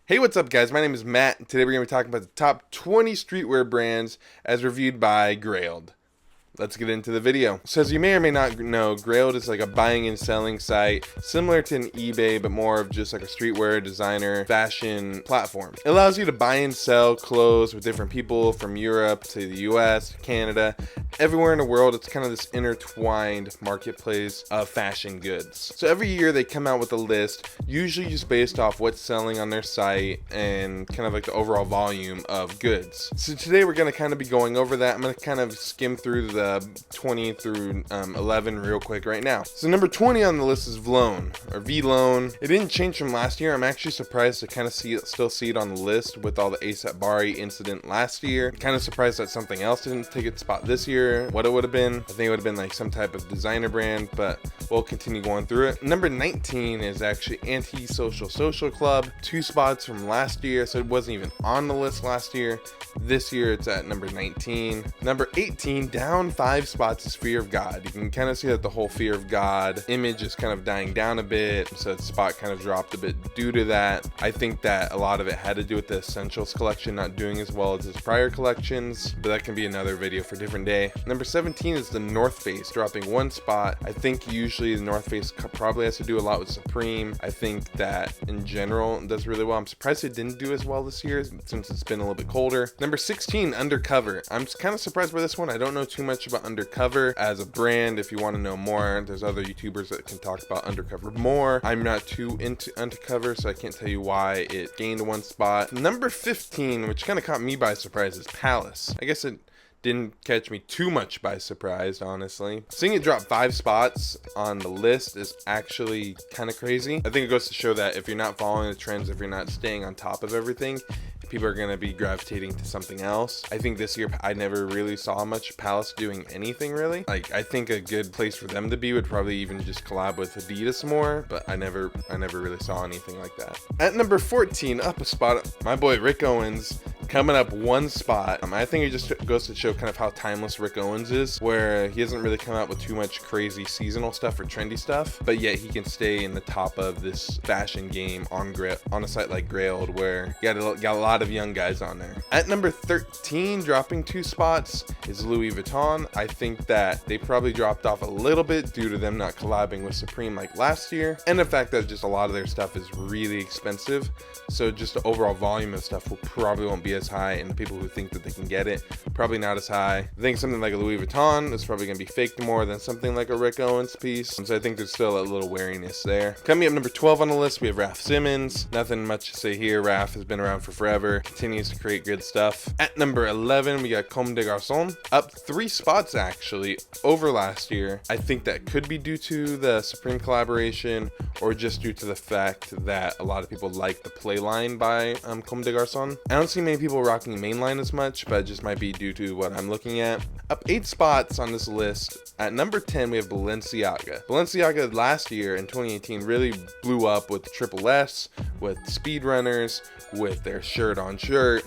Hey, what's up guys? My name is Matt, and today we're going to be talking about the top 20 streetwear brands as reviewed by Grailed. Let's get into the video. So as you may or may not know, Grailed is like a buying and selling site similar to an eBay, but more of just like a streetwear designer fashion platform. It allows you to buy and sell clothes with different people from Europe to the US, Canada, everywhere in the world. It's kind of this intertwined marketplace of fashion goods. So every year they come out with a list, usually just based off what's selling on their site and kind of like the overall volume of goods. So today we're going to kind of be going over that. I'm going to kind of skim through the 20 through 11 real quick right now. So number 20 on the list is Vlone, or Vlone. It didn't change from last year. I'm actually surprised to kind of still see it on the list with all the ASAP Bari incident last year. Kind of surprised that something else didn't take its spot this year. What it would have been, I think it would have been like some type of designer brand, but we'll continue going through it. Number 19 is actually Anti-Social Social Club, 2 spots from last year, so it wasn't even on the list last year. This year it's at number 19. Number 18, down 5 spots, is Fear of God. You can kind of see that the whole Fear of God image is kind of dying down a bit, so the spot kind of dropped a bit due to that. I think that a lot of it had to do with the Essentials collection not doing as well as its prior collections, but that can be another video for a different day. Number 17 is the North Face, dropping 1 spot. I think usually the North Face probably has to do a lot with Supreme. I think that in general it does really well. I'm surprised it didn't do as well this year since it's been a little bit colder. Number 16, Undercover. I'm kind of surprised by this one. I don't know too much about Undercover as a brand. If you want to know more, there's other YouTubers that can talk about Undercover more. I'm not too into Undercover, so I can't tell you why it gained 1 spot. Number 15, which kind of caught me by surprise, is Palace. I guess it didn't catch me too much by surprise, honestly. Seeing it drop 5 spots on the list is actually kind of crazy. I think it goes to show that if you're not following the trends, if you're not staying on top of everything, people are going to be gravitating to something else. I think this year I never really saw much Palace doing anything really. Like, I think a good place for them to be would probably even just collab with Adidas more, but I never really saw anything like that. At number 14, up a spot, my boy Rick Owens, coming up 1 spot. I think it just goes to show kind of how timeless Rick Owens is, where he hasn't really come out with too much crazy seasonal stuff or trendy stuff, but yet he can stay in the top of this fashion game on a site like Grailed, where you got a lot of young guys on there. At number 13, dropping 2 spots, is Louis Vuitton. I think that they probably dropped off a little bit due to them not collabing with Supreme like last year, and the fact that just a lot of their stuff is really expensive, so just the overall volume of stuff probably won't be as high, and the people who think that they can get it, probably not as high. I think something like a Louis Vuitton is probably going to be faked more than something like a Rick Owens piece, so I think there's still a little wariness there. Coming up number 12 on the list, we have Raf Simons. Nothing much to say here. Raf has been around for forever, continues to create good stuff. At number 11, we got Comme des Garçons, up 3 spots actually over last year. I think that could be due to the Supreme collaboration, or just due to the fact that a lot of people like the play line by Comme des Garçons. I don't see many people rocking mainline as much, but it just might be due to what I'm looking at. Up 8 spots on this list. At number 10, we have Balenciaga. Balenciaga last year in 2018 really blew up with Triple S, with Speedrunners, with their shirt on shirt.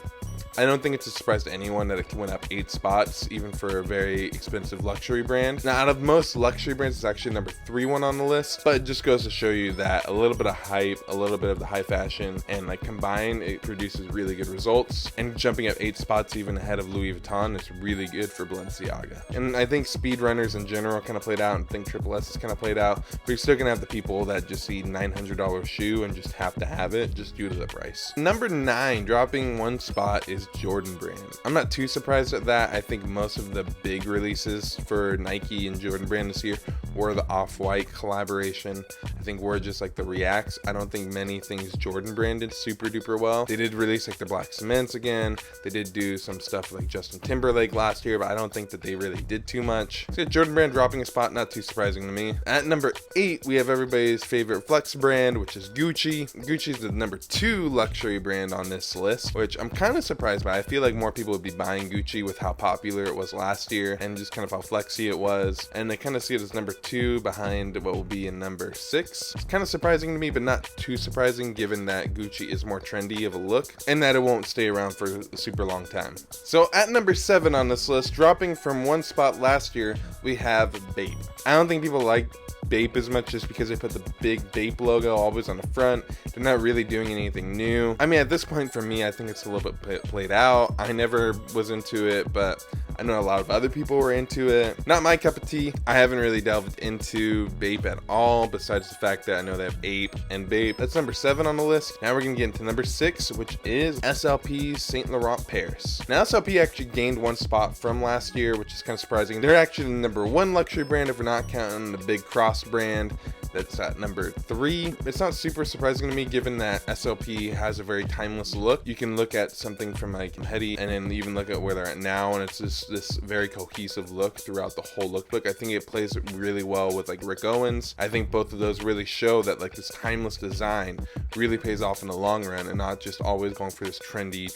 I don't think it's a surprise to anyone that it went up 8 spots, even for a very expensive luxury brand. Now, out of most luxury brands, it's actually number 3 one on the list, but it just goes to show you that a little bit of hype, a little bit of the high fashion, and like combined, it produces really good results. And jumping up 8 spots even ahead of Louis Vuitton is really good for Balenciaga. And I think Speedrunners in general kind of played out, and I think Triple S is kind of played out, but you're still gonna have the people that just see $900 shoe and just have to have it just due to the price. Number 9, dropping 1 spot, is Jordan Brand. I'm not too surprised at that. I think most of the big releases for Nike and Jordan Brand this year were the Off-White collaboration. I think were just like the reacts. I don't think many things Jordan Brand did super duper well. They did release like the Black Cements again. They did do some stuff like Justin Timberlake last year, but I don't think that they really did too much. So Jordan Brand dropping a spot, not too surprising to me. At number 8, we have everybody's favorite flex brand, which is Gucci. Gucci is the number 2 luxury brand on this list, which I'm kind of surprised by. I feel like more people would be buying Gucci with how popular it was last year and just kind of how flexy it was, and they kind of see it as number 2 behind what will be in number 6. It's kind of surprising to me, but not too surprising given that Gucci is more trendy of a look and that it won't stay around for a super long time. So at number 7 on this list, dropping from 1 spot last year, we have Bape. I don't think people like Bape as much just because they put the big Bape logo always on the front. They're not really doing anything new. I mean, at this point for me, I think it's a little bit played out. I never was into it, but I know a lot of other people were into it. Not my cup of tea. I haven't really delved into Bape at all, besides the fact that I know they have Ape and Bape. That's number 7 on the list. Now we're gonna get into number 6, which is SLP's Saint Laurent Paris. Now SLP actually gained 1 spot from last year, which is kind of surprising. They're actually the number 1 luxury brand if we're not counting the big Cross brand. That's at number 3. It's not super surprising to me given that SLP has a very timeless look. You can look at something from like Mahony and then even look at where they're at now, and it's just this very cohesive look throughout the whole lookbook. I think it plays really well with like Rick Owens. I think both of those really show that like this timeless design really pays off in the long run and not just always going for this trendy.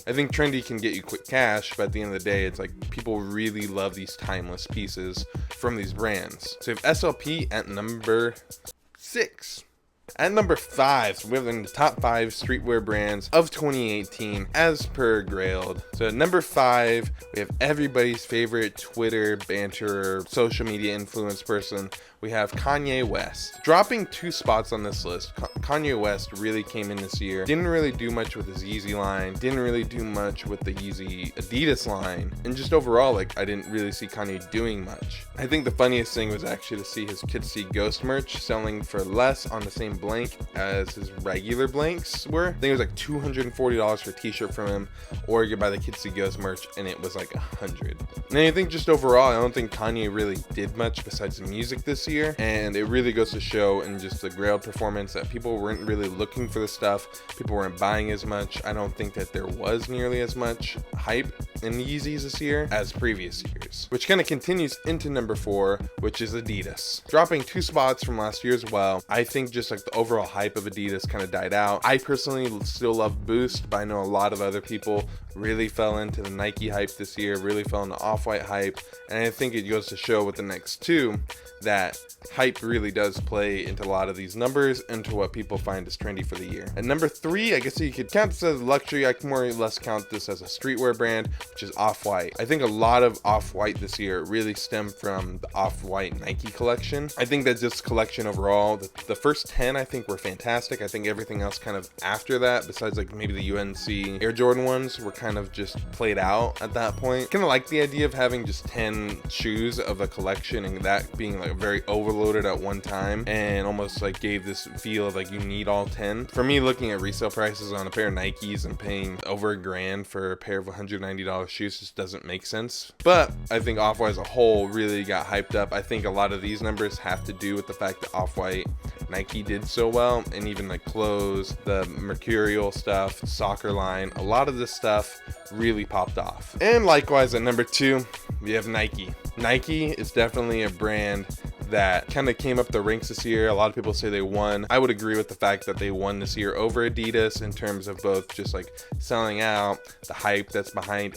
I think trendy can get you quick cash, but at the end of the day, it's like people really love these timeless pieces from these brands. So if SLP at number 6. At number 5, so we have the top 5 streetwear brands of 2018 as per Grailed. So at number 5, we have everybody's favorite Twitter banter, social media influence person. We have Kanye West. Dropping 2 spots on this list, Kanye West really came in this year. Didn't really do much with his Yeezy line. Didn't really do much with the Yeezy Adidas line. And just overall, like, I didn't really see Kanye doing much. I think the funniest thing was actually to see his Kids See Ghost merch selling for less on the same blank as his regular blanks were. I think it was like $240 for a t-shirt from him, or you could buy the Kids See Ghost merch and it was like $100. And I think just overall, I don't think Kanye really did much besides the music this year, and it really goes to show in just the Grailed performance that people weren't really looking for the stuff. People weren't buying as much. I don't think that there was nearly as much hype in the Yeezys this year as previous years, which kind of continues into number 4, which is Adidas, dropping 2 spots from last year as well. I think just like the overall hype of Adidas kind of died out. I personally still love Boost, but I know a lot of other people really fell into the Nike hype this year, really fell into Off-White hype, and I think it goes to show with the next 2 that hype really does play into a lot of these numbers, into what people find is trendy for the year. At number 3, I guess you could count this as luxury. I can more or less count this as a streetwear brand, which is Off-White. I think a lot of Off-White this year really stemmed from the Off-White Nike collection. I think that this collection overall, the first 10 I think were fantastic. I think everything else kind of after that, besides like maybe the UNC Air Jordan ones, were kind of just played out at that point. Kind of like the idea of having just 10 shoes of a collection and that being like very overloaded at one time, and almost like gave this feel of like you need all 10. For me, looking at resale prices on a pair of Nikes and paying over $1,000 for a pair of $190 shoes just doesn't make sense. But I think Off-White as a whole really got hyped up. I think a lot of these numbers have to do with the fact that Off-White Nike did so well, and even like clothes, the Mercurial stuff, soccer line, a lot of this stuff really popped off. And likewise at number 2, we have Nike. Nike is definitely a brand that kind of came up the ranks this year. A lot of people say they won. I would agree with the fact that they won this year over Adidas in terms of both just like selling out, the hype that's behind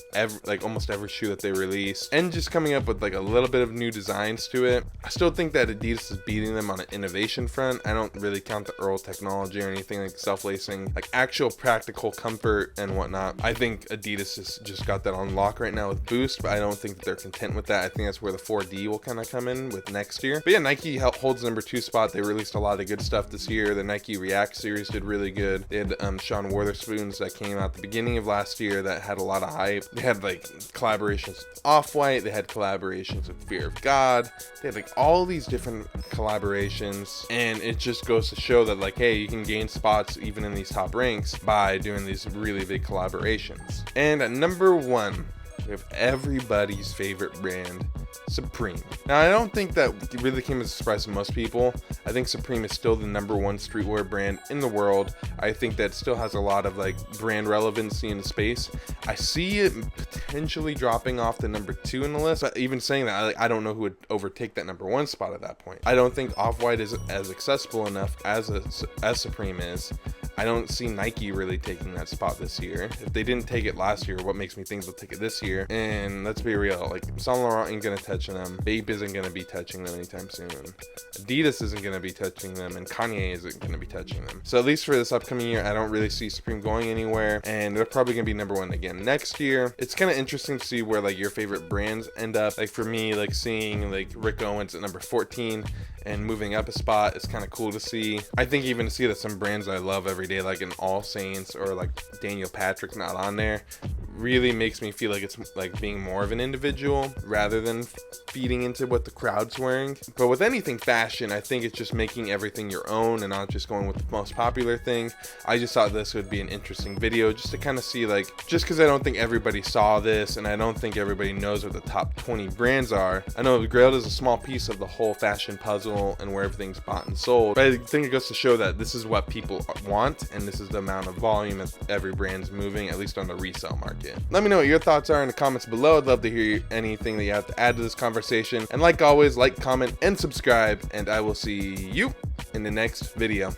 almost every shoe that they released, and just coming up with like a little bit of new designs to it. I still think that Adidas is beating them on an innovation front. I don't really count the Earl technology or anything like self-lacing, like actual practical comfort and whatnot. I think Adidas has just got that on lock right now with Boost, but I don't think that they're content with that. I think that's where the 4D will kind of come in with next year. But yeah, Nike holds number 2 spot. They released a lot of good stuff this year. The Nike React series did really good. They had Sean Wotherspoons that came out the beginning of last year that had a lot of hype. They had like collaborations with Off-White. They had collaborations with Fear of God. They had like all these different collaborations, and it just goes to show that like, hey, you can gain spots even in these top ranks by doing these really big collaborations. And at number 1, we have everybody's favorite brand, Supreme. Now, I don't think that really came as a surprise to most people. I think Supreme is still the number 1 streetwear brand in the world. I think that still has a lot of like brand relevancy in the space. I see it potentially dropping off to number 2 in the list, but even saying that, I don't know who would overtake that number 1 spot at that point. I don't think Off-White is as accessible enough as Supreme is. I don't see Nike really taking that spot this year. If they didn't take it last year, what makes me think they'll take it this year? And let's be real, like Saint Laurent ain't gonna touch them, Bape isn't gonna be touching them anytime soon, Adidas isn't gonna be touching them, and Kanye isn't gonna be touching them. So at least for this upcoming year, I don't really see Supreme going anywhere, and they're probably gonna be number one again next year. It's kind of interesting to see where like your favorite brands end up. Like for me, like seeing like Rick Owens at number 14 and moving up a spot is kind of cool to see. I think even to see that some brands I love every day, like an AllSaints or like Daniel Patrick, not on there, really makes me feel like it's like being more of an individual rather than feeding into what the crowd's wearing. But with anything fashion, I think it's just making everything your own and not just going with the most popular thing. I just thought this would be an interesting video just to kind of see, like, just because I don't think everybody saw this and I don't think everybody knows what the top 20 brands are. I know Grailed is a small piece of the whole fashion puzzle and where everything's bought and sold, but I think it goes to show that this is what people want and this is the amount of volume that every brand's moving, at least on the resale market. Let me know what your thoughts are in the comments below. I'd love to hear anything that you have to add to this conversation. And like always, like, comment, and subscribe. And I will see you in the next video.